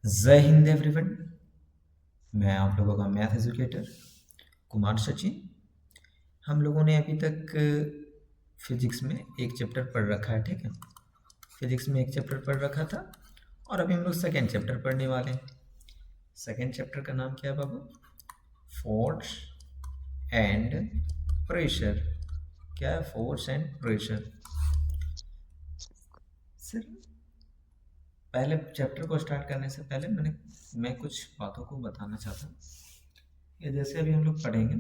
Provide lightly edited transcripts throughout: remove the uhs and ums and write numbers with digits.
जय हिंद एवरीवन। मैं आप लोगों का मैथ एजुकेटर कुमार सचिन। हम लोगों ने अभी तक फिजिक्स में एक चैप्टर पढ़ रखा है, ठीक है। फिजिक्स में एक चैप्टर पढ़ रखा था और अभी हम लोग सेकेंड चैप्टर पढ़ने वाले हैं। सेकेंड चैप्टर का नाम क्या है बाबू? Force and pressure. क्या है? Force and pressure. सर, पहले चैप्टर को स्टार्ट करने से पहले मैं कुछ बातों को बताना चाहता हूँ। ये जैसे अभी हम लोग पढ़ेंगे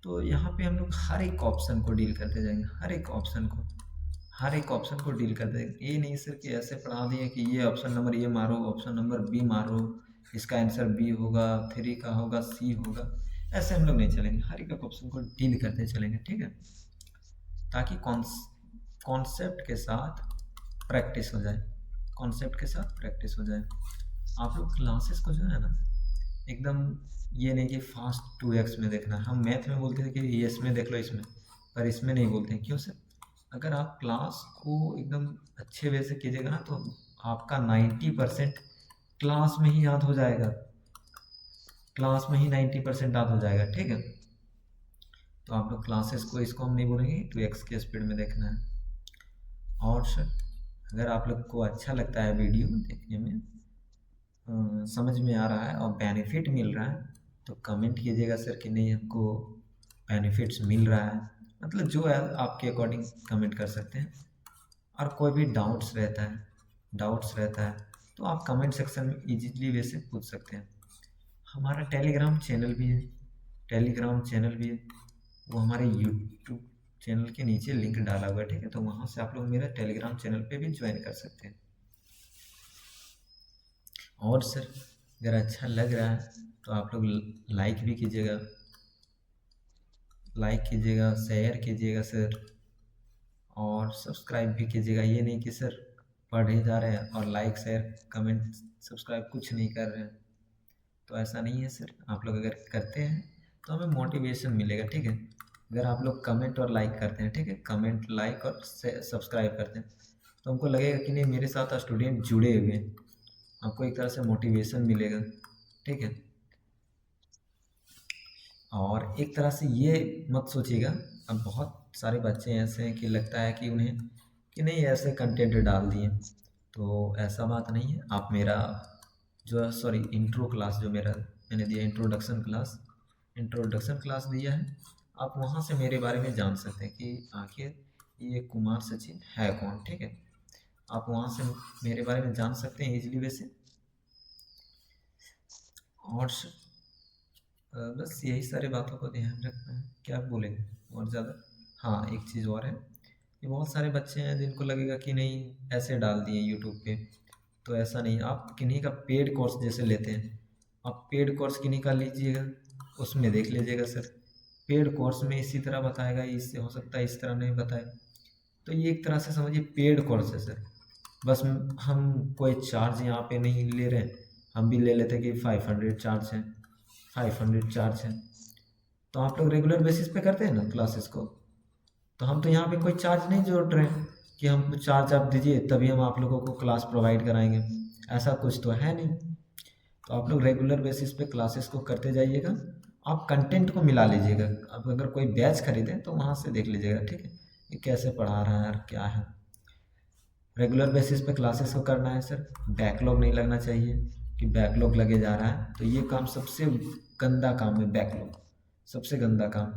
तो यहाँ पे हम लोग हर एक ऑप्शन को डील करते जाएंगे, हर एक ऑप्शन को डील करते जाएंगे। ये नहीं सर कि ऐसे पढ़ा दिए कि ये ऑप्शन नंबर ये मारो, ऑप्शन नंबर बी मारो, इसका आंसर बी होगा, 3 का होगा, सी होगा। ऐसे हम लोग नहीं चलेंगे, हर एक ऑप्शन को डील करते चलेंगे, ठीक है, ताकि कॉन्सेप्ट के साथ प्रैक्टिस हो जाए, कॉन्सेप्ट के साथ प्रैक्टिस हो जाए। आप लोग क्लासेस को जो है ना एकदम ये नहीं कि फास्ट 2x में देखना है। हम मैथ में बोलते थे कि ये इसमें देख लो, इसमें, पर इसमें नहीं बोलते हैं। क्यों सर? अगर आप क्लास को एकदम अच्छे वे से कीजिएगा ना तो आपका 90% क्लास में ही याद हो जाएगा, क्लास में ही 90% याद हो जाएगा, ठीक है। तो आप लोग क्लासेस को, इसको हम नहीं बोलेंगे 2x के स्पीड में देखना है। और सर, अगर आप लोग को अच्छा लगता है वीडियो देखने में, समझ में आ रहा है और बेनिफिट मिल रहा है, तो कमेंट कीजिएगा सर कि नहीं हमको बेनिफिट्स मिल रहा है, मतलब जो है आपके अकॉर्डिंग कमेंट कर सकते हैं। और कोई भी डाउट्स रहता है तो आप कमेंट सेक्शन में इजीली वैसे पूछ सकते हैं। हमारा टेलीग्राम चैनल भी है, वो हमारे यूट्यूब चैनल के नीचे लिंक डाला हुआ है, ठीक है। तो वहाँ से आप लोग मेरा टेलीग्राम चैनल पे भी ज्वाइन कर सकते हैं। और सर, अगर अच्छा लग रहा है तो आप लोग लाइक भी कीजिएगा, शेयर कीजिएगा सर, और सब्सक्राइब भी कीजिएगा। ये नहीं कि सर पढ़ ही जा रहे हैं और लाइक शेयर कमेंट सब्सक्राइब कुछ नहीं कर रहे हैं, तो ऐसा नहीं है सर। आप लोग अगर करते हैं तो हमें मोटिवेशन मिलेगा, ठीक है। अगर आप लोग कमेंट और लाइक करते हैं, ठीक है, कमेंट लाइक और सब्सक्राइब करते हैं, तो हमको लगेगा कि नहीं मेरे साथ स्टूडेंट जुड़े हुए हैं, आपको एक तरह से मोटिवेशन मिलेगा, ठीक है। और एक तरह से ये मत सोचिएगा, अब बहुत सारे बच्चे ऐसे हैं कि लगता है कि उन्हें कि नहीं ऐसे कंटेंट डाल दिए, तो ऐसा बात नहीं है। आप मेरा जो सॉरी इंट्रो क्लास जो मेरा मैंने दिया, इंट्रोडक्शन क्लास दिया है, आप वहाँ से मेरे बारे में जान सकते हैं कि आखिर ये कुमार सचिन है कौन, ठीक है। आप वहाँ से मेरे बारे में जान सकते हैं इजीली वैसे। और बस यही सारे बातों को ध्यान रखना है, क्या बोलेंगे और ज़्यादा। हाँ, एक चीज़ और है कि बहुत सारे बच्चे हैं जिनको लगेगा कि नहीं ऐसे डाल दिए यूट्यूब पे, तो ऐसा नहीं। आप किन्हीं का पेड कोर्स जैसे लेते हैं, आप पेड कोर्स किन्हीं का लीजिएगा, उसमें देख लीजिएगा सर, पेड कोर्स में इसी तरह बताएगा, इससे हो सकता है इस तरह नहीं बताए। तो ये एक तरह से समझिए पेड कोर्स है सर। बस हम कोई चार्ज यहाँ पे नहीं ले रहे हैं, हम भी ले लेते कि 500 चार्ज है। तो आप लोग रेगुलर बेसिस पे करते हैं ना क्लासेस को, तो हम तो यहाँ पे कोई चार्ज नहीं जोड़ रहे हैं कि हम चार्ज आप दीजिए तभी हम आप लोगों को क्लास प्रोवाइड कराएंगे, ऐसा कुछ तो है नहीं। तो आप लोग रेगुलर बेसिस पे क्लासेस को करते जाइएगा, आप कंटेंट को मिला लीजिएगा। आप अगर कोई बैच खरीदें तो वहाँ से देख लीजिएगा, ठीक है, ये कैसे पढ़ा रहा है और क्या है। रेगुलर बेसिस पे क्लासेस को करना है सर, बैकलॉग नहीं लगना चाहिए कि बैकलॉग लगे जा रहा है, तो ये काम सबसे गंदा काम है, बैकलॉग सबसे गंदा काम।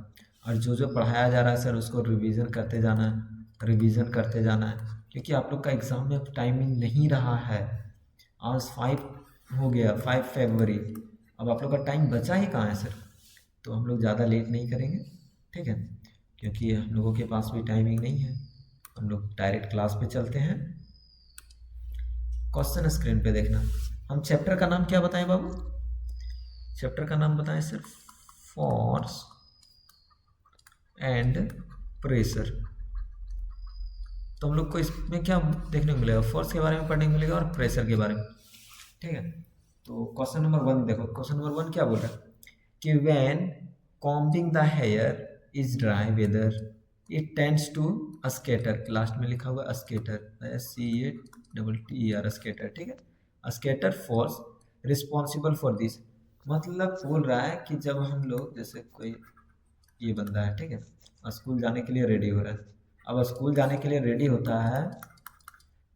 और जो जो पढ़ाया जा रहा है सर उसको रिवीजन करते जाना है, क्योंकि आप लोग का एग्ज़ाम में अब टाइमिंग नहीं रहा है। आज 5 हो गया, 5 फरवरी, अब आप लोग का टाइम बचा ही कहाँ है सर। तो हम लोग ज़्यादा लेट नहीं करेंगे, ठीक है, क्योंकि हम लोगों के पास भी टाइमिंग नहीं है। हम लोग डायरेक्ट क्लास पे चलते हैं। क्वेश्चन स्क्रीन पे देखना। हम चैप्टर का नाम क्या बताएं बाबू? चैप्टर का नाम बताएं सर, फोर्स एंड प्रेशर। तो हम लोग को इसमें क्या देखने को मिलेगा? फोर्स के बारे में पढ़ने को मिलेगा और प्रेशर के बारे में, ठीक है। तो क्वेश्चन नंबर 1 देखो, क्वेश्चन नंबर 1 क्या बोल रहा है कि when combing the hair is dry weather it tends to scatter, last में लिखा हुआ स्केटर, SCATTER, स्केटर, ठीक है। Scatter force responsible for this, मतलब बोल रहा है कि जब हम लोग जैसे कोई ये बंदा है, ठीक है, स्कूल जाने के लिए रेडी हो रहा है। अब स्कूल जाने के लिए रेडी होता है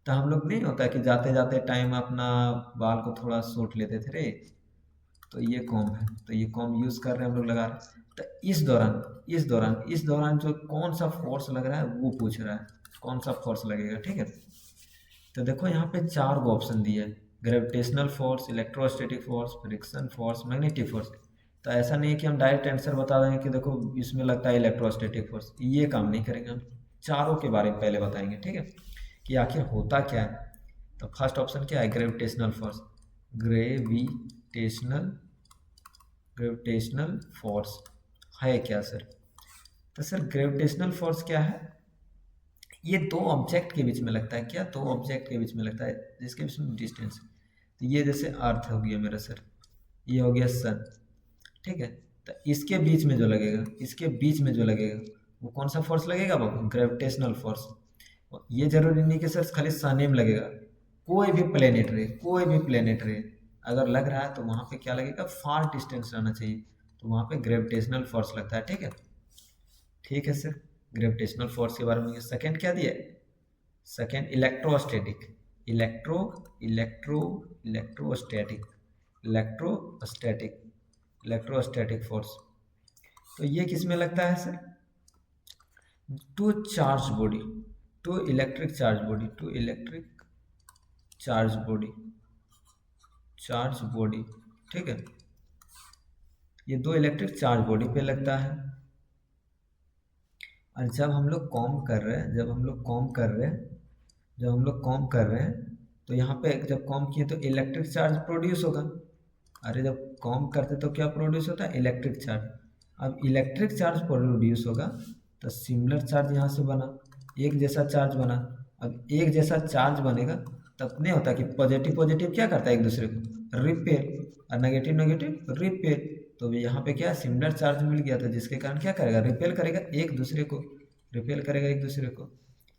तो हम लोग नहीं होता कि जाते जाते टाइम अपना बाल को थोड़ा सूट लेते थे रे, तो ये कॉम है, तो ये कॉम यूज़ कर रहे हैं हम लोग लगा रहे हैं। तो इस दौरान जो कौन सा फोर्स लग रहा है वो पूछ रहा है, कौन सा फोर्स लगेगा, ठीक है। तो देखो यहाँ पे चार ऑप्शन दिए है, gravitational force, electrostatic force, friction force, magnetic force. तो ऐसा नहीं है कि हम डायरेक्ट आंसर बता देंगे कि देखो इसमें लगता है इलेक्ट्रोस्टैटिक फोर्स, ये काम नहीं करेंगे हम। चारों के बारे में पहले बताएंगे, ठीक है, कि आखिर होता क्या है। तो फर्स्ट ऑप्शन क्या है, gravitational force. Gravitational gravitational force है क्या सर? तो सर ग्रेविटेशनल फोर्स क्या है, ये दो ऑब्जेक्ट के बीच में लगता है। क्या? दो ऑब्जेक्ट के बीच में लगता है जिसके बीच में डिस्टेंस। तो ये जैसे अर्थ हो गया मेरा सर, ये हो गया सन, ठीक है। तो इसके बीच में जो लगेगा, इसके बीच में जो लगेगा वो कौन सा फोर्स लगेगा बाबू? Gravitational force. ये जरूरी नहीं कि सर खाली सने में लगेगा, कोई भी प्लेनेट रहे, कोई भी प्लेनेट रहे अगर लग रहा है तो वहाँ पे क्या लगेगा, फार डिस्टेंस रहना चाहिए, तो वहाँ पे ग्रेविटेशनल फोर्स लगता है, ठीक है। ठीक है सर, ग्रेविटेशनल फोर्स के बारे में। सेकंड क्या दिया है? Second electrostatic. Electro electro electrostatic electrostatic electrostatic force. तो ये किस में लगता है sir? Two charge body, two electric charge body, two electric charge body, charge body, ठीक है। ये दो इलेक्ट्रिक चार्ज बॉडी पे लगता है। और जब हम लोग कॉम कर रहे हैं, जब हम लोग कॉम कर रहे हैं, जब हम लोग कॉम कर रहे हैं तो यहाँ पे जब कॉम किए तो इलेक्ट्रिक चार्ज प्रोड्यूस होगा। अरे जब कॉम करते तो क्या प्रोड्यूस होता है? Electric charge. अब इलेक्ट्रिक चार्ज प्रोड्यूस होगा तो सिमिलर चार्ज यहाँ से बना, एक जैसा चार्ज बना। अब एक जैसा चार्ज बनेगा तब नहीं होता कि पॉजिटिव पॉजिटिव क्या करता है एक दूसरे को रिपेल, और नेगेटिव नेगेटिव रिपेल। तो यहाँ पे क्या सिमिलर चार्ज मिल गया था जिसके कारण क्या करेगा, रिपेल करेगा एक दूसरे को, रिपेल करेगा एक दूसरे को।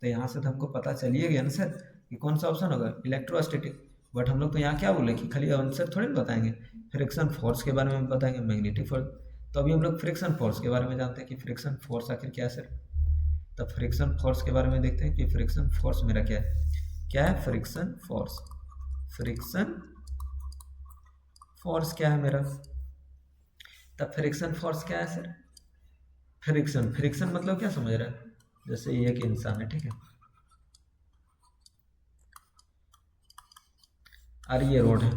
तो यहाँ से तो हमको पता चलिए गया ना सर कि कौन सा ऑप्शन होगा, इलेक्ट्रोस्टैटिक। बट हम लोग तो यहाँ क्या बोले कि खाली आंसर थोड़ी ना बताएंगे, फ्रिक्शन फोर्स के बारे में बताएंगे, मैग्नेटिक फोर्स। तो अभी हम लोग फ्रिक्शन फोर्स के बारे में जानते हैं कि फ्रिक्शन फोर्स आखिर क्या है सर। तो फ्रिक्शन फोर्स के बारे में देखते हैं कि फ्रिक्शन फोर्स मेरा क्या है। क्या है फ्रिक्शन फोर्स? फ्रिक्शन फोर्स क्या है मेरा? तब फ्रिक्शन फोर्स क्या है सर? फ्रिक्शन, फ्रिक्शन मतलब क्या समझ रहा है? जैसे ये एक इंसान है, ठीक है, और ये रोड है।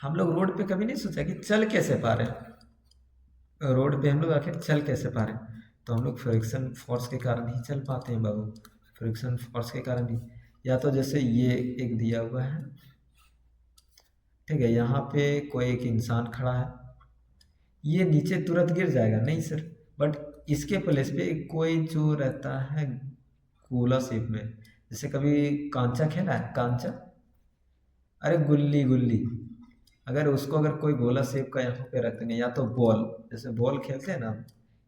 हम लोग रोड पे कभी नहीं सोचा कि चल कैसे पा रहे हैं, रोड पे हम लोग आखिर चल कैसे पा रहे हैं? तो हम लोग फ्रिक्शन फोर्स के कारण ही चल पाते हैं बाबू, फ्रिक्शन फोर्स के कारण ही। या तो जैसे ये एक दिया हुआ है, ठीक है, यहाँ पे कोई एक इंसान खड़ा है, ये नीचे तुरंत गिर जाएगा नहीं सर, बट इसके प्लेस पे कोई जो रहता है गोला शेप में, जैसे कभी कांचा खेला है, कांचा, अरे गुल्ली गुल्ली, अगर उसको अगर कोई गोला शेप का यहाँ पे रख देंगे, या तो बॉल, जैसे बॉल खेलते हैं ना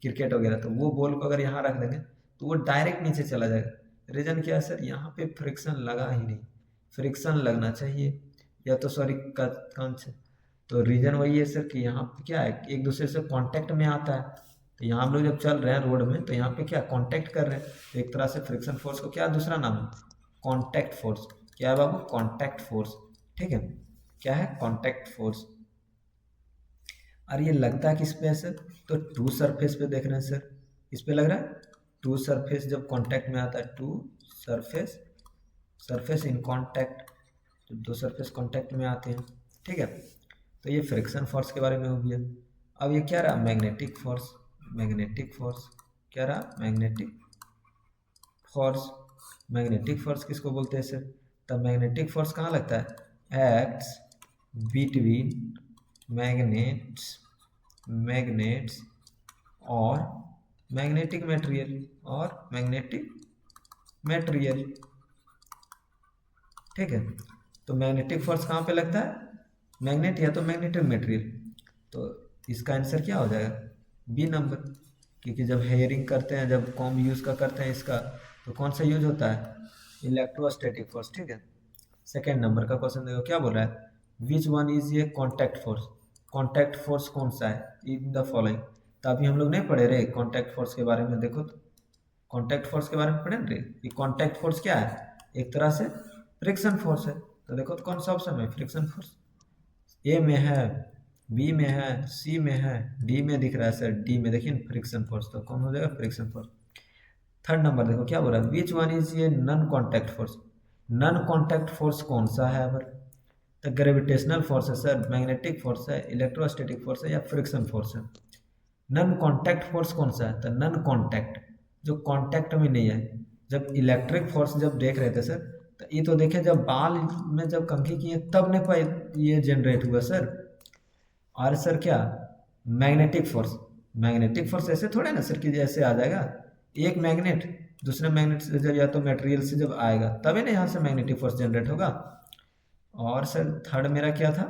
क्रिकेट वगैरह, तो वो बॉल को अगर यहाँ रख देंगे तो वो डायरेक्ट नीचे चला जाएगा। रीजन क्या है सर? यहाँ पे फ्रिक्शन लगा ही नहीं, फ्रिक्शन लगना चाहिए, या तो सॉरी कंच। तो रीजन वही है सर कि यहाँ पे क्या है, एक दूसरे से कांटेक्ट में आता है। तो यहाँ हम लोग जब चल रहे हैं रोड में तो यहाँ पे क्या कांटेक्ट कर रहे हैं, तो एक तरह से फ्रिक्शन फोर्स को क्या दूसरा नाम है, कांटेक्ट फोर्स। क्या है बाबू? कांटेक्ट फोर्स, ठीक है। क्या है? Contact force. और ये लगता है किस पे है सर? तो टू सरफेस पे देख रहे हैं सर, इस पे लग रहा है टू सरफेस, जब कांटेक्ट में आता है two surface, surface in contact, तो दो सरफेस कांटेक्ट में आते हैं, ठीक है। तो ये फ्रिक्शन फोर्स के बारे में हो गया। अब ये क्या रहा? Magnetic force. मैग्नेटिक फोर्स क्या रहा? Magnetic force. मैग्नेटिक फोर्स किसको बोलते हैं सर? तब मैग्नेटिक फोर्स कहाँ लगता है? एक्ट्स बिटवीन मैग्नेट्स, मैग्नेट्स और मैग्नेटिक मटेरियल, और मैग्नेटिक मटेरियल, ठीक है। तो मैग्नेटिक फोर्स कहाँ पे लगता है? मैग्नेट या तो मैग्नेटिक मटेरियल। तो इसका आंसर क्या हो जाएगा? बी नंबर, क्योंकि जब हेयरिंग करते हैं, जब कॉम यूज़ का करते हैं इसका, तो कौन सा यूज होता है? इलेक्ट्रोस्टैटिक फोर्स, ठीक है। सेकेंड नंबर का क्वेश्चन देखो क्या बोल रहा है, विच वन इज ये कॉन्टैक्ट फोर्स, कॉन्टैक्ट फोर्स कौन सा है इन द फॉलोइंग। तो अभी हम लोग नहीं पढ़े रहे कॉन्टैक्ट फोर्स के बारे में, देखो तो कॉन्टैक्ट फोर्स के बारे में पढ़े रहे। ये कॉन्टैक्ट फोर्स क्या है, एक तरह से फ्रिक्शन फोर्स है। तो देखो तो कौन सा ऑप्शन है फ्रिक्शन फोर्स, ए में है, बी में है, सी में है, डी में दिख रहा है सर, डी में देखिए फ्रिक्शन फोर्स, तो कौन हो जाएगा फ्रिक्शन फोर्स। थर्ड नंबर देखो क्या बोल रहा है, विच वन इज ये non contact force, non contact force कौन सा है अगर, तो ग्रेविटेशनल फोर्स है सर, मैग्नेटिक फोर्स है, इलेक्ट्रोस्टैटिक फोर्स है या फ्रिक्शन फोर्स है। नॉन कॉन्टैक्ट फोर्स कौन सा है, तो नॉन कॉन्टैक्ट, जो कॉन्टैक्ट में नहीं है। जब इलेक्ट्रिक फोर्स जब देख रहे थे सर, तो ये तो देखे जब बाल में जब कंघी किए तब नहीं ये जनरेट हुआ सर। और सर क्या मैग्नेटिक फोर्स, मैग्नेटिक फोर्स ऐसे थोड़े ना सर कि जैसे आ जाएगा, एक मैग्नेट दूसरे मैग्नेट से जब या तो मटेरियल से जब आएगा तभी ना यहाँ से मैग्नेटिक फोर्स जनरेट होगा। और सर थर्ड मेरा क्या था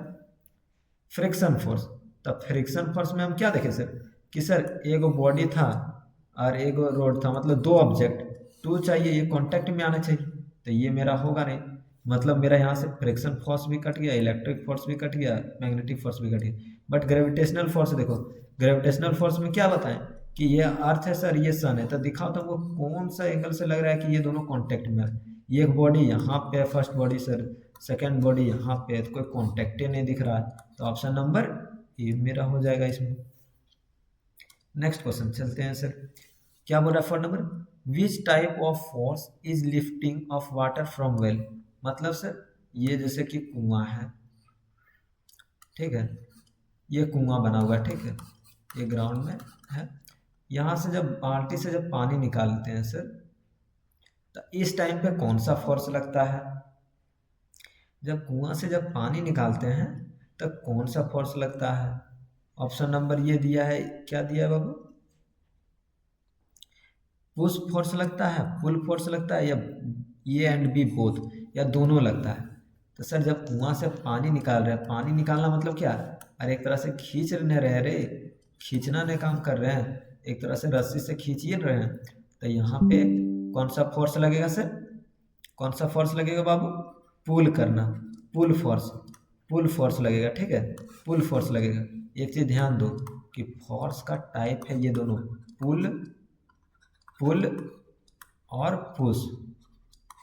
फ्रिक्शन फोर्स। तब फ्रिक्शन फोर्स में हम क्या देखें सर कि सर एगो बॉडी था और एगो रोड था, मतलब दो ऑब्जेक्ट, टू चाहिए, ये कांटेक्ट में आना चाहिए, तो ये मेरा होगा नहीं, मतलब मेरा यहाँ से फ्रिक्शन फोर्स भी कट गया, इलेक्ट्रिक फोर्स भी कट गया, मैग्नेटिक फोर्स भी कट गया। बट ग्रेविटेशनल फोर्स देखो, ग्रेविटेशनल फोर्स में क्या बताएं कि ये अर्थ है सर, ये सन है, तो दिखाओ तो वो कौन सा एंगल से लग रहा है कि ये दोनों कांटेक्ट में है। ये एक बॉडी यहाँ पे है, first body sir, second body यहाँ पे है, तो कोई कॉन्टेक्ट ही नहीं दिख रहा है, तो ऑप्शन नंबर ए मेरा हो जाएगा इसमें। नेक्स्ट क्वेश्चन चलते हैं सर, क्या बोल रहा है fourth number, which type of force is lifting of water from well. मतलब सर ये जैसे कि कुआं है, ठीक है, ये कुआं बना हुआ है, ठीक है, ये ग्राउंड में है, यहाँ से जब बाल्टी से जब पानी निकालते हैं सर, तो इस टाइम पे कौन सा फोर्स लगता है, जब कुआं से जब पानी निकालते हैं तो कौन सा फोर्स लगता है। ऑप्शन नंबर ये दिया है, क्या दिया है बाबू, पुश फोर्स लगता है, पुल फोर्स लगता है, या ये एंड बी बोथ, या दोनों लगता है। तो सर जब कुआं से पानी निकाल रहे हैं, पानी निकालना मतलब क्या, अरे एक तरह से खींच नहीं रहे रे, खींचना नहीं काम कर रहे हैं, एक तरह से रस्सी से खींच ही रहे हैं, तो यहाँ पे कौन सा फोर्स लगेगा सर, कौन सा फोर्स लगेगा बाबू, पुल करना, पुल फोर्स, पुल फोर्स लगेगा, ठीक है, पुल फोर्स लगेगा। एक चीज़ ध्यान दो कि फोर्स का टाइप है ये दोनों, पुल, पुल और पुश,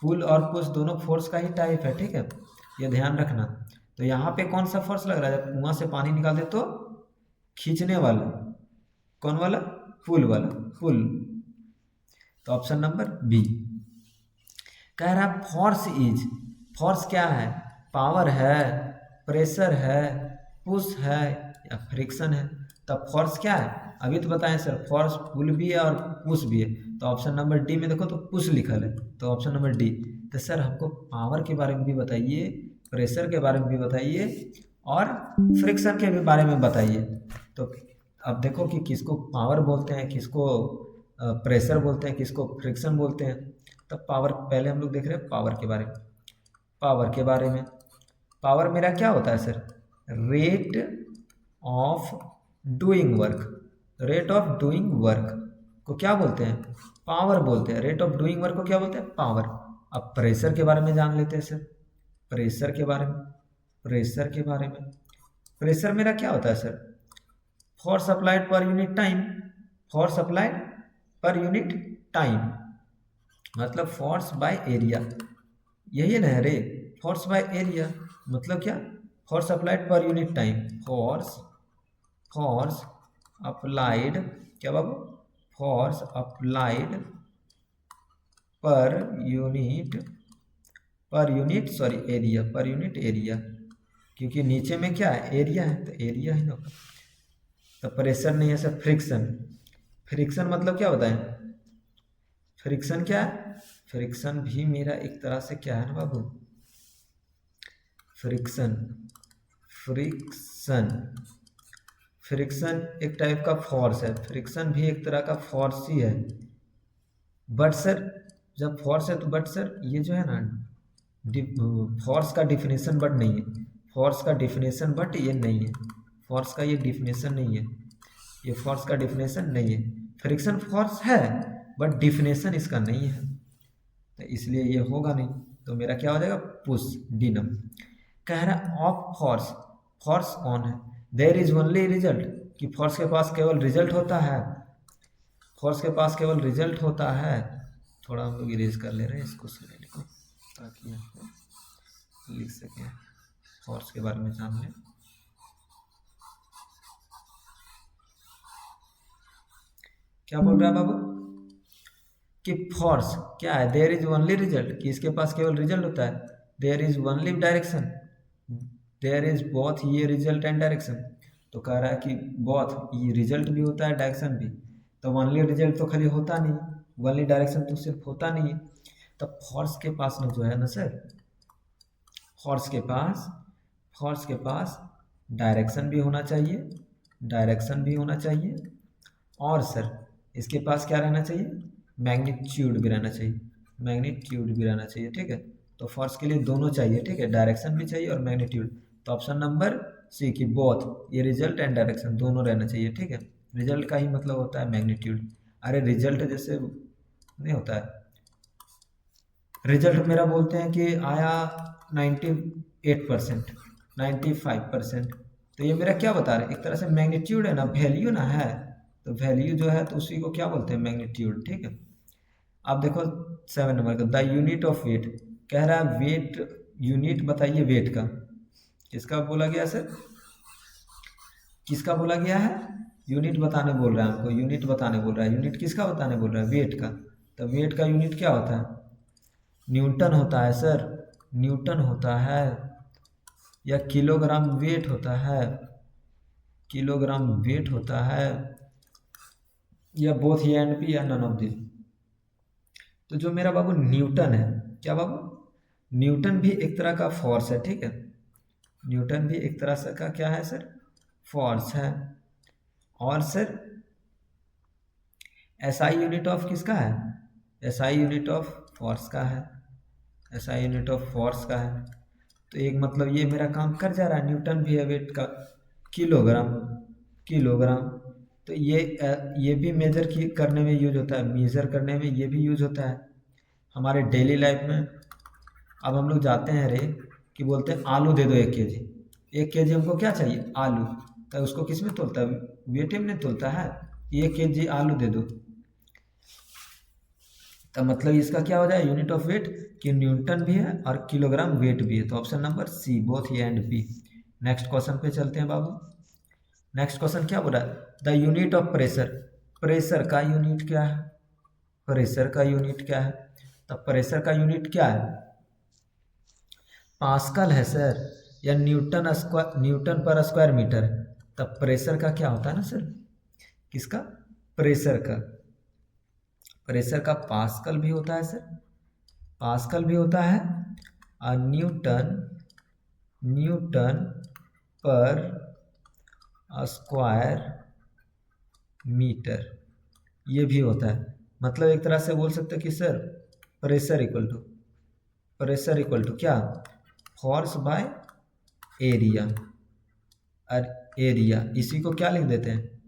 पुल और पुश दोनों फोर्स का ही टाइप है, ठीक है, ये ध्यान रखना। तो यहाँ पे कौन सा फोर्स लग रहा है, जब कुआं से पानी निकालते तो खींचने वाला, कौन वाला, पुल वाला, पुल, तो ऑप्शन नंबर बी। कह रहा फोर्स इज, फोर्स क्या है, पावर है, प्रेशर है, पुश है या फ्रिक्शन है। तब फोर्स क्या है, अभी तो बताएं सर, फोर्स पुल भी है और पुश भी है, तो ऑप्शन नंबर डी में देखो तो पुश लिखल है, तो ऑप्शन नंबर डी। तो सर हमको पावर के बारे में भी बताइए, प्रेशर के बारे में भी बताइए और फ्रिक्शन के भी बारे में बताइए। तो अब देखो कि किसको पावर बोलते हैं, किसको प्रेशर बोलते हैं, किसको फ्रिक्शन बोलते हैं। तब पावर पहले हम लोग देख रहे हैं पावर के बारे में, पावर के बारे में, पावर मेरा क्या होता है sir, rate of doing work, rate of doing work को क्या बोलते हैं, पावर बोलते हैं, रेट ऑफ डूइंग वर्क को क्या बोलते हैं, पावर। अब प्रेशर के बारे में जान लेते हैं सर, प्रेशर के बारे में, प्रेशर के बारे में, प्रेशर मेरा क्या होता है sir, force applied per unit time, force applied per unit time, मतलब फोर्स बाय एरिया, यही है ना रे, फोर्स बाय एरिया मतलब क्या, force applied per unit time, force, force applied, क्या बाबू, force applied per unit sorry area, per unit area, क्योंकि नीचे में क्या है एरिया है, तो एरिया ही ना, तो प्रेशर नहीं है सर, फ्रिक्शन, फ्रिक्शन मतलब क्या होता है, फ्रिक्शन क्या है, फ्रिक्शन भी मेरा एक तरह से क्या है ना बाबू, फ्रिक्शन, फ्रिक्शन, फ्रिक्शन एक टाइप का फोर्स है, फ्रिक्शन भी एक तरह का फोर्स ही है। बट सर जब फोर्स है तो बट सर ये जो है ना फोर्स का डिफिनेशन बट नहीं है, फोर्स का डिफिनेशन बट ये नहीं है, फोर्स का ये डिफिनेशन नहीं है, ये फोर्स का डिफिनेशन नहीं है, फ्रिक्शन फोर्स है बट डिफिनेशन इसका नहीं है, तो इसलिए ये होगा नहीं, तो मेरा क्या हो जाएगा पुश, डी नंबर। कह रहा है ऑफ फोर्स, फोर्स कौन है, देयर इज ओनली रिजल्ट, कि फोर्स के पास केवल रिजल्ट होता है, फोर्स के पास केवल रिजल्ट होता है। थोड़ा हम लोग इरेज कर ले रहे हैं इसको सुनने को, ताकि यहाँ पे लिख सकें, फोर्स के बारे में जान लें। क्या बोल रहा है बाबू कि फोर्स क्या है, देयर इज ओनली रिजल्ट, कि इसके पास केवल रिजल्ट होता है, there is only direction, there is both, ये रिजल्ट एंड डायरेक्शन। तो कह रहा है कि बोथ, ये रिजल्ट भी होता है डायरेक्शन भी, तो ओनली रिजल्ट तो खाली होता नहीं, ओनली डायरेक्शन तो सिर्फ होता नहीं है। तो फोर्स के पास में जो है ना सर, फोर्स के पास डायरेक्शन भी होना चाहिए, डायरेक्शन भी होना चाहिए, और सर इसके पास क्या रहना चाहिए, मैग्नीट्यूड भी रहना चाहिए, मैग्नीट्यूड भी रहना चाहिए, ठीक है। तो फोर्स के लिए दोनों चाहिए, ठीक है, डायरेक्शन भी चाहिए और मैग्नीट्यूड। तो ऑप्शन नंबर सी की बोथ, ये रिजल्ट एंड डायरेक्शन दोनों रहना चाहिए, ठीक है। रिजल्ट का ही मतलब होता है मैग्नीट्यूड। अरे रिजल्ट जैसे नहीं होता है, रिजल्ट मेरा बोलते हैं कि आया 98%, 95%, तो ये मेरा क्या बता रहा है, एक तरह से मैग्नीट्यूड है ना, वैल्यू ना है, तो वैल्यू जो है तो उसी को क्या बोलते हैं, मैग्नीट्यूड, ठीक है। अब देखो 7 नंबर का, द यूनिट ऑफ वेट, कह रहा है वेट, यूनिट बताइए वेट का, किसका बोला गया सर, किसका बोला गया है, यूनिट बताने बोल रहा है हमको, यूनिट बताने बोल रहा है, यूनिट किसका बताने बोल रहा है, वेट का। तो वेट का यूनिट क्या होता है, न्यूटन होता है सर, न्यूटन होता है, या किलोग्राम वेट होता है, किलोग्राम वेट होता है, या बोथ ए एंड बी, या नन ऑफ दिस। तो जो मेरा बाबू न्यूटन है, क्या बाबू, न्यूटन भी एक तरह का फोर्स है, ठीक है, न्यूटन भी एक तरह से का क्या है सर, फोर्स है। और सर एसआई यूनिट ऑफ किसका है, एसआई यूनिट ऑफ फोर्स का है, एसआई यूनिट ऑफ फोर्स का है। तो एक मतलब ये मेरा काम कर जा रहा है, न्यूटन भी है वेट का, किलोग्राम, किलोग्राम। तो ये भी मेजर करने में यूज होता है, मेजर करने में ये भी यूज होता है हमारे डेली लाइफ में। अब हम लोग जाते हैं रे कि बोलते हैं आलू दे दो 1 kg, 1 kg हमको क्या चाहिए, आलू, तो उसको किस में तोलता है, वेट में तोलता है, 1 kg आलू दे दो। तो मतलब इसका क्या हो जाए, यूनिट ऑफ वेट, कि न्यूटन भी है और किलोग्राम वेट भी है। तो option number C, both A and B. Next question पे चलते हैं बाबू। नेक्स्ट क्वेश्चन क्या बोला, the unit of pressure, pressure का यूनिट क्या है, प्रेशर का यूनिट क्या है, तो प्रेशर का यूनिट क्या है, पास्कल है सर, या न्यूटन स्क्वायर, न्यूटन पर स्क्वायर मीटर है। तब प्रेशर का क्या होता है ना सर, किसका, प्रेशर का, प्रेशर का पास्कल भी होता है सर, पास्कल भी होता है, और न्यूटन, न्यूटन पर स्क्वायर मीटर ये भी होता है। मतलब एक तरह से बोल सकते हैं कि sir pressure equal to, pressure equal to क्या, फोर्स बाय एरिया, और एरिया इसी को क्या लिख देते हैं,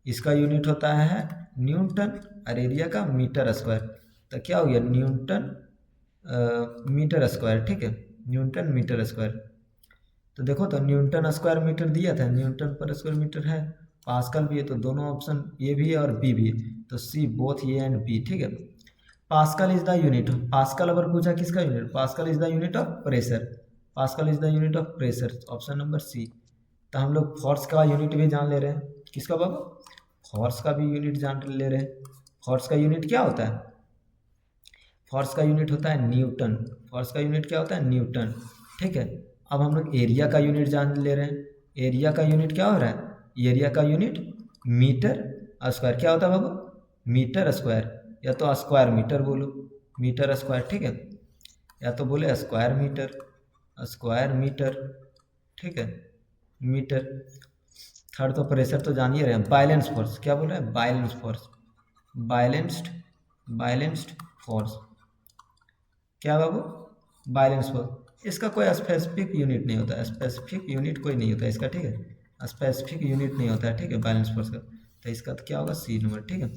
इसका यूनिट होता है न्यूटन और एरिया का मीटर स्क्वायर। तो क्या हो गया, न्यूटन मीटर स्क्वायर, ठीक है, न्यूटन मीटर स्क्वायर। तो देखो तो न्यूटन स्क्वायर मीटर दिया था, न्यूटन पर स्क्वायर मीटर है, पास्कल भी है, तो दोनों ऑप्शन ए भी है और बी भी है, तो C, both A and B, ठीक है। Pascal is the unit, pascal अगर पूछा किसका unit, pascal is the unit of pressure, pascal is the unit of pressure, option number C. तो हम लोग फोर्स का यूनिट भी जान ले रहे हैं, किसका बाबा, फोर्स का भी यूनिट जान ले रहे हैं। फोर्स का यूनिट क्या होता है, फोर्स का यूनिट होता है न्यूटन, फोर्स का यूनिट क्या होता है, न्यूटन, ठीक है। अब हम लोग एरिया का यूनिट जान ले रहे हैं, एरिया का यूनिट क्या हो रहा है, एरिया का यूनिट मीटर स्क्वायर, क्या होता है बाबू, मीटर स्क्वायर, या तो स्क्वायर मीटर बोलो, मीटर स्क्वायर, ठीक है, या तो बोले स्क्वायर मीटर, स्क्वायर मीटर, ठीक है, मीटर। थर्ड तो प्रेशर तो जान ही रहे हैं, बैलेंस फोर्स, क्या बोल रहे हैं, balance force, balanced, balanced force, क्या बाबू, बैलेंस फोर्स। इसका कोई स्पेसिफिक यूनिट नहीं होता, स्पेसिफिक यूनिट कोई नहीं होता इसका, ठीक है, स्पेसिफिक यूनिट नहीं होता है, ठीक है, बैलेंस फोर्स का। तो इसका तो क्या होगा, सी नंबर, ठीक है।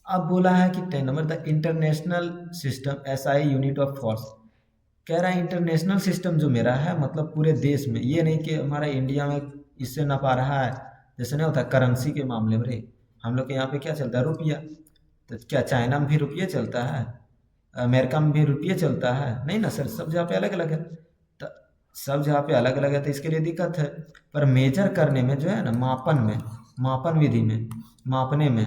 अब बोला है कि 10 number, the international system SI unit of force, कह रहा है इंटरनेशनल सिस्टम जो मेरा है, मतलब पूरे देश में, ये नहीं कि हमारा इंडिया में इससे ना पा रहा है, जैसे नहीं होता करेंसी के मामले में रे, हम लोग के यहाँ पे क्या चलता है, रुपया। तो क्या चाइना में भी रुपये चलता है, अमेरिका में भी रुपये चलता है? नहीं ना सर, सब जगह पे अलग अलग है। तो सब जगह पे अलग अलग है तो इसके लिए दिक्कत है। पर मेजर करने में जो है ना, मापन में, मापन विधि में, मापने में,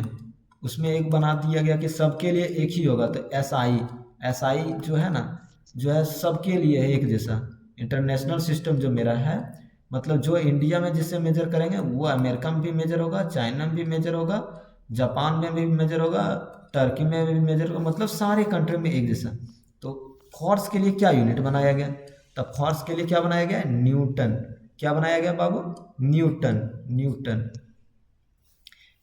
उसमें एक बना दिया गया कि सबके लिए एक ही होगा। तो एसआई जो है ना, जो है सबके लिए है एक जैसा। इंटरनेशनल सिस्टम जो मेरा है, मतलब जो इंडिया में जिससे मेजर करेंगे वो अमेरिका में भी मेजर होगा, चाइना में भी मेजर होगा, जापान में भी मेजर होगा, टर्की में भी मेजर होगा, मतलब सारे कंट्री में एक जैसा। तो फोर्स के लिए क्या यूनिट बनाया गया? तब फोर्स के लिए क्या बनाया गया? न्यूटन। क्या बनाया गया बाबू? न्यूटन। न्यूटन।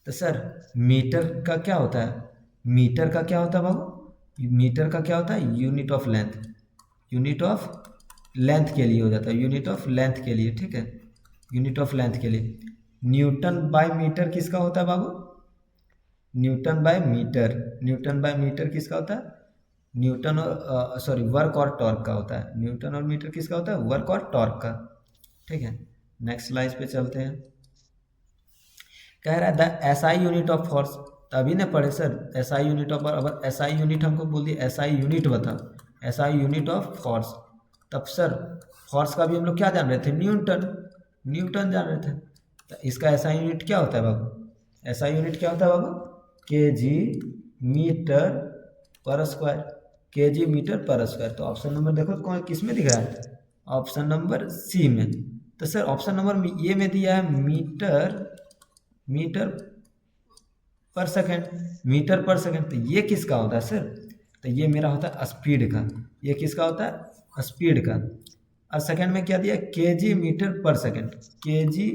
तो सर मीटर का क्या होता है? मीटर का क्या होता है बाबू? मीटर का क्या होता है? Unit of length. Unit of length के लिए हो जाता है, यूनिट ऑफ लेंथ के लिए, ठीक है, यूनिट ऑफ लेंथ के लिए। न्यूटन बाय मीटर किसका होता है बाबू? Newton by metre. Newton by metre किसका होता है? न्यूटन और सॉरी वर्क और टॉर्क का होता है। न्यूटन और मीटर किसका होता है? वर्क और टॉर्क का, ठीक है। नेक्स्ट स्लाइड पे चलते हैं। कह रहा है the SI unit of force. तभी ने पढ़े सर एसआई यूनिट ऑफ, अगर एसआई यूनिट हमको बोल दिया, एसआई यूनिट बता, एसआई यूनिट ऑफ फोर्स, तब सर फोर्स का भी हम लोग क्या जान रहे थे? न्यूटन। न्यूटन जान रहे थे। तो इसका एसआई यूनिट क्या होता है बाबू? एसआई यूनिट क्या होता है बाबू? केजी मीटर पर स्क्वायर। केजी मीटर पर स्क्वायर। तो ऑप्शन नंबर देखो कौन किस में दिख रहा है? ऑप्शन नंबर सी में। तो सर ऑप्शन नंबर ये में दिया है मीटर, मीटर पर सेकेंड, मीटर पर सेकेंड। तो ये किसका होता है सर? तो ये मेरा होता है स्पीड का। ये किसका होता है? स्पीड का। और सेकेंड में क्या दिया? केजी मीटर पर सेकेंड। केजी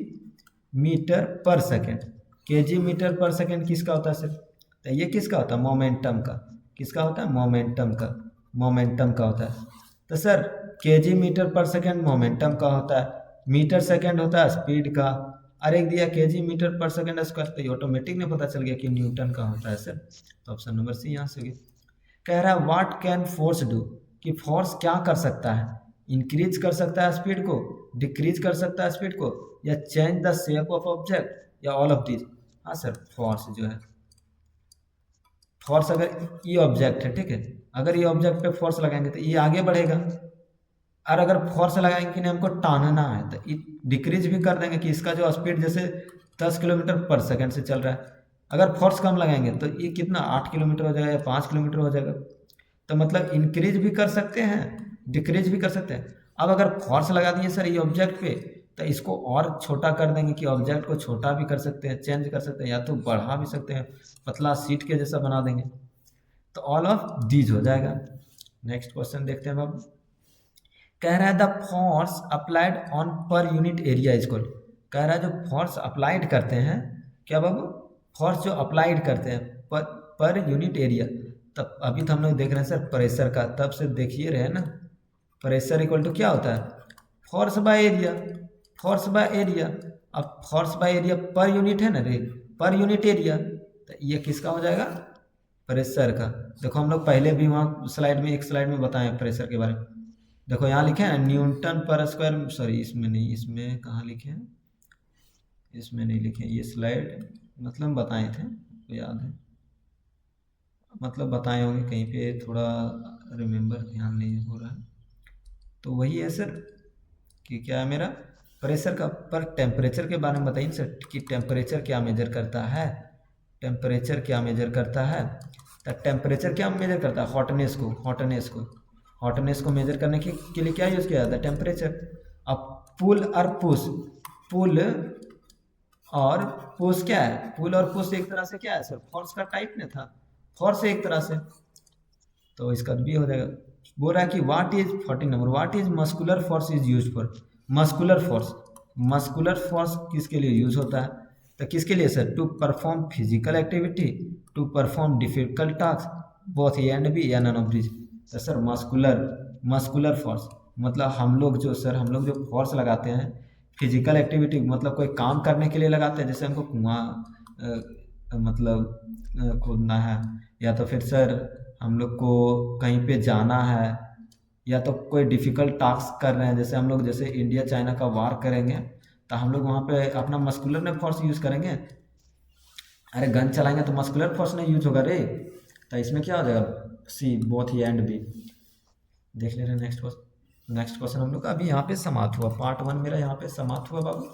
मीटर पर सेकेंड। केजी मीटर पर सेकेंड किसका होता है सर? तो ये किसका होता है? मोमेंटम का। किसका होता है? मोमेंटम का। मोमेंटम का होता है। तो सर केजी मीटर पर सेकेंड मोमेंटम का होता है, मीटर सेकेंड होता है स्पीड का, और एक दिया केजी मीटर पर सेकेंड स्क्वायर। तो ये ऑटोमेटिक ने पता चल गया कि न्यूटन का होता है सर। तो ऑप्शन नंबर सी यहाँ से गया। कह रहा है व्हाट कैन फोर्स डू, कि फोर्स क्या कर सकता है? इंक्रीज कर सकता है स्पीड को, डिक्रीज कर सकता है स्पीड को, या change the shape of object, या ऑल ऑफ दिस? हाँ सर, फोर्स जो है, फोर्स अगर ये ऑब्जेक्ट है, ठीक है, अगर ये ऑब्जेक्ट पे फोर्स लगाएंगे तो ये आगे बढ़ेगा, और अगर फोर्स लगाएंगे कि नहीं हमको टानना है तो ये डिक्रीज भी कर देंगे, कि इसका जो स्पीड जैसे 10 किलोमीटर पर सेकंड से चल रहा है, अगर फोर्स कम लगाएंगे तो ये कितना 8 किलोमीटर हो जाएगा या 5 किलोमीटर हो जाएगा। तो मतलब इंक्रीज भी कर सकते हैं, डिक्रीज भी कर सकते हैं। अब अगर फोर्स लगा दिए सर ये ऑब्जेक्ट पे, तो इसको और छोटा कर देंगे, कि ऑब्जेक्ट को छोटा भी कर सकते हैं, चेंज कर सकते हैं, या तो बढ़ा भी सकते हैं, पतला सीट के जैसा बना देंगे। तो ऑल ऑफ दीज हो जाएगा। नेक्स्ट क्वेश्चन देखते हैं बाबू। कह रहा है द फोर्स अप्लाइड ऑन पर यूनिट एरिया इज इक्वल। कह रहा है जो फोर्स अप्लाइड करते हैं, क्या बाबू? फोर्स जो अप्लाइड करते हैं पर यूनिट एरिया। तब अभी तो हम लोग देख रहे हैं सर प्रेशर का, तब से देखिए रहे ना, प्रेशर इक्वल टू क्या होता है? Force by area. Force by area. अब force by area per unit है ना रे, पर यूनिट एरिया। तो ये किसका हो जाएगा? प्रेशर का। देखो हम लोग पहले भी वहाँ स्लाइड में, एक स्लाइड में बताएं प्रेशर के बारे में। देखो यहाँ लिखे हैं न्यूटन पर स्क्वायर, सॉरी इसमें नहीं, इसमें कहाँ लिखे हैं? इसमें नहीं लिखे। ये स्लाइड मतलब बताए थे, तो याद है, मतलब बताए होंगे कहीं पे, थोड़ा रिमेम्बर ध्यान नहीं हो रहा है। तो वही है सर कि क्या है मेरा प्रेशर का। पर टेम्परेचर के बारे में बताइए सर, कि टेम्परेचर क्या मेजर करता है? टेम्परेचर क्या मेजर करता है? तो टेम्परेचर क्या मेजर करता है? हॉटनेस को। हॉटनेस को, हॉटनेस को मेजर करने के लिए क्या यूज़ किया जाता है? टेम्परेचर। अब पुल और पुश, पुल और पुश क्या है? पुल और पुश एक तरह से क्या है सर? फोर्स का टाइप में था, फोर्स एक तरह से। तो इसका भी हो जाएगा। बोल रहा है कि what is 14 number, what is muscular force is use for? Muscular force, muscular force किसके लिए यूज होता है? तो किसके लिए sir? To perform physical activity, to perform difficult task, both A and B, या नन ऑफ दिस। तो sir muscular, muscular force मतलब हम लोग जो सर, हम लोग जो फोर्स लगाते हैं फिजिकल एक्टिविटी, मतलब कोई काम करने के लिए लगाते हैं, जैसे हमको कुआं मतलब खोदना है, या तो फिर सर हम लोग को कहीं पे जाना है, या तो कोई डिफ़िकल्ट टास्क कर रहे हैं, जैसे हम लोग जैसे इंडिया चाइना का वार करेंगे तो हम लोग वहाँ पे अपना मस्कुलर ने फोर्स यूज़ करेंगे। अरे गन चलाएंगे तो मस्कुलर फोर्स नहीं यूज होगा रे। तो इसमें क्या हो जाएगा, सी बोथ ए एंड बी। देख ले रहे हैं नेक्स्ट क्वेश्चन हम लोग का अभी यहाँ पे समाप्त हुआ, पार्ट 1 मेरा यहाँ पे समाप्त हुआ बाबू।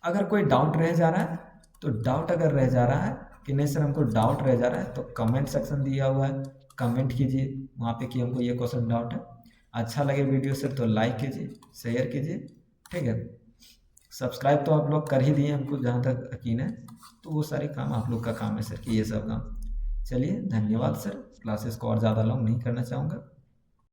अगर कोई डाउट रह जा रहा है तो डाउट अगर रह जा रहा है कि नहीं सर हमको डाउट रह जा रहा है, तो कमेंट सेक्शन दिया हुआ है, कमेंट कीजिए वहाँ पे कि हमको ये क्वेश्चन डाउट है। अच्छा लगे वीडियो सर तो लाइक कीजिए, शेयर कीजिए, ठीक है। सब्सक्राइब तो आप लोग कर ही दिए, हमको जहाँ तक यकीन है, तो वो सारे काम आप लोग का काम है सर कि ये सब काम। चलिए धन्यवाद सर, क्लासेस को और ज़्यादा लॉन्ग नहीं करना चाहूँगा।